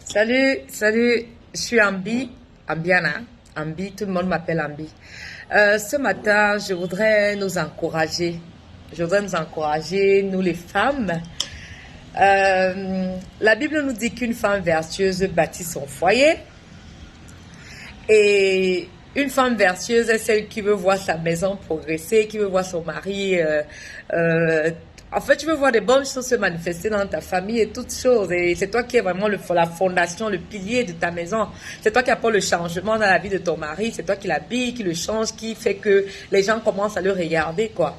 Salut, salut, je suis Ambi, Ambiana, Ambi, tout le monde m'appelle Ambi. Ce matin, je voudrais nous encourager, nous les femmes. La Bible nous dit qu'une femme vertueuse bâtit son foyer et une femme vertueuse est celle qui veut voir sa maison progresser, qui veut voir son mari en fait, tu veux voir des bonnes choses se manifester dans ta famille et toutes choses. Et c'est toi qui es vraiment la fondation, le pilier de ta maison. C'est toi qui apporte le changement dans la vie de ton mari. C'est toi qui l'habille, qui le change, qui fait que les gens commencent à le regarder, quoi.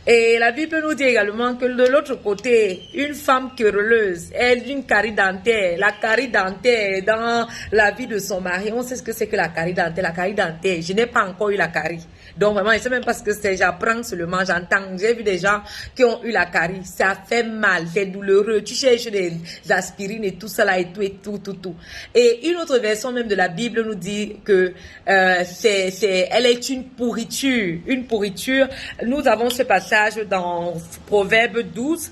Et la Bible nous dit également que de l'autre côté, une femme querelleuse est d'une carie dentaire. La carie dentaire dans la vie de son mari. On sait ce que c'est que la carie dentaire. La carie dentaire, je n'ai pas encore eu la carie. Donc vraiment, je ne sais même pas ce que c'est. J'apprends seulement, j'entends. J'ai vu des gens qui ont eu la carie. Ça fait mal, c'est douloureux. Tu cherches des aspirines et tout ça là et tout. Et une autre version même de la Bible nous dit que elle est une pourriture. Une pourriture. Nous avons ce passage dans Proverbe 12,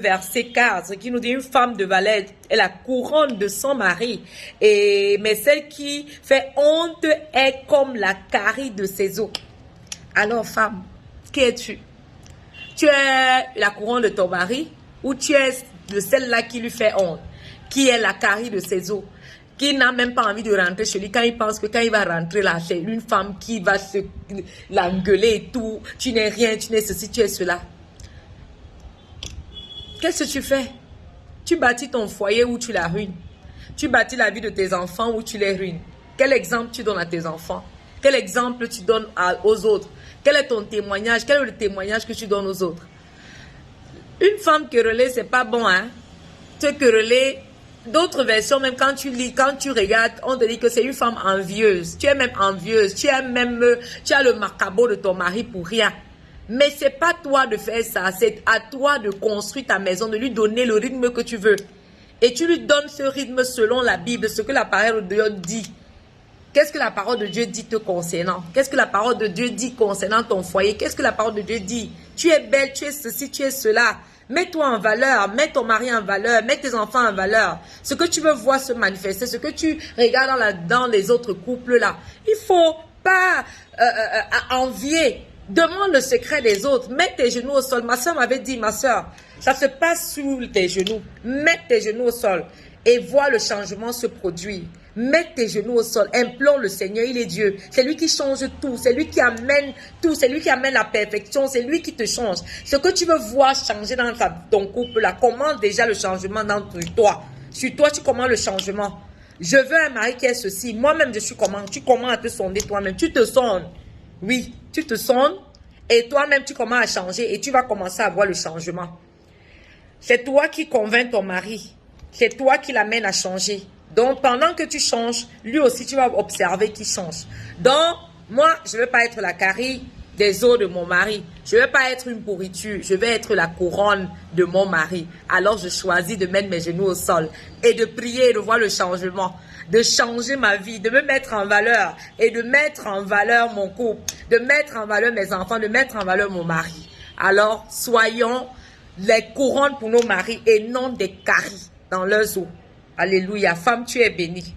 verset 4, qui nous dit une femme de valeur est la couronne de son mari, mais celle qui fait honte est comme la carie de ses os. Alors femme, qui es-tu? Tu es la couronne de ton mari ou tu es de celle-là qui lui fait honte, qui est la carie de ses os? Qui n'a même pas envie de rentrer chez lui quand il pense que quand il va rentrer là, c'est une femme qui va l'engueuler et tout. Tu n'es rien, tu n'es ceci, tu es cela. Qu'est-ce que tu fais? Tu bâtis ton foyer ou tu la ruines? Tu bâtis la vie de tes enfants ou tu les ruines? Quel exemple tu donnes à tes enfants? Quel exemple tu donnes aux autres? Quel est ton témoignage? Quel est le témoignage que tu donnes aux autres? Une femme querellée, c'est pas bon, hein? Te quereller. D'autres versions, même quand tu lis, quand tu regardes, on te dit que c'est une femme envieuse. Tu es même envieuse. Tu as le macabo de ton mari pour rien. Mais c'est pas toi de faire ça. C'est à toi de construire ta maison, de lui donner le rythme que tu veux. Et tu lui donnes ce rythme selon la Bible, ce que la parole de Dieu dit. Qu'est-ce que la parole de Dieu dit te concernant? Qu'est-ce que la parole de Dieu dit concernant ton foyer? Qu'est-ce que la parole de Dieu dit? Tu es belle, tu es ceci, tu es cela. Mets-toi en valeur, mets ton mari en valeur, mets tes enfants en valeur. Ce que tu veux voir se manifester, ce que tu regardes dans les autres couples là, il faut pas envier. Demande le secret des autres. Mets tes genoux au sol. Ma soeur m'avait dit, ma soeur, ça se passe sous tes genoux. Mets tes genoux au sol et vois le changement se produire. Mets tes genoux au sol, implore le Seigneur, il est Dieu. C'est lui qui change tout, c'est lui qui amène tout, c'est lui qui amène la perfection, c'est lui qui te change. Ce que tu veux voir changer dans ton couple, là, commence déjà le changement dans toi. Sur toi, tu commences le changement. Je veux un mari qui est ceci. Moi-même, je suis comment? Tu commences à te sonder toi-même. Tu te sondes. Oui, tu te sondes et toi-même, tu commences à changer et tu vas commencer à voir le changement. C'est toi qui convaincs ton mari. C'est toi qui l'amènes à changer. Donc, pendant que tu changes, lui aussi, tu vas observer qu'il change. Donc, moi, je ne veux pas être la carie des os de mon mari. Je ne veux pas être une pourriture. Je veux être la couronne de mon mari. Alors, je choisis de mettre mes genoux au sol et de prier et de voir le changement. De changer ma vie, de me mettre en valeur et de mettre en valeur mon couple, de mettre en valeur mes enfants, de mettre en valeur mon mari. Alors, soyons les couronnes pour nos maris et non des caries dans leurs os. Alléluia. Femme, tu es bénie.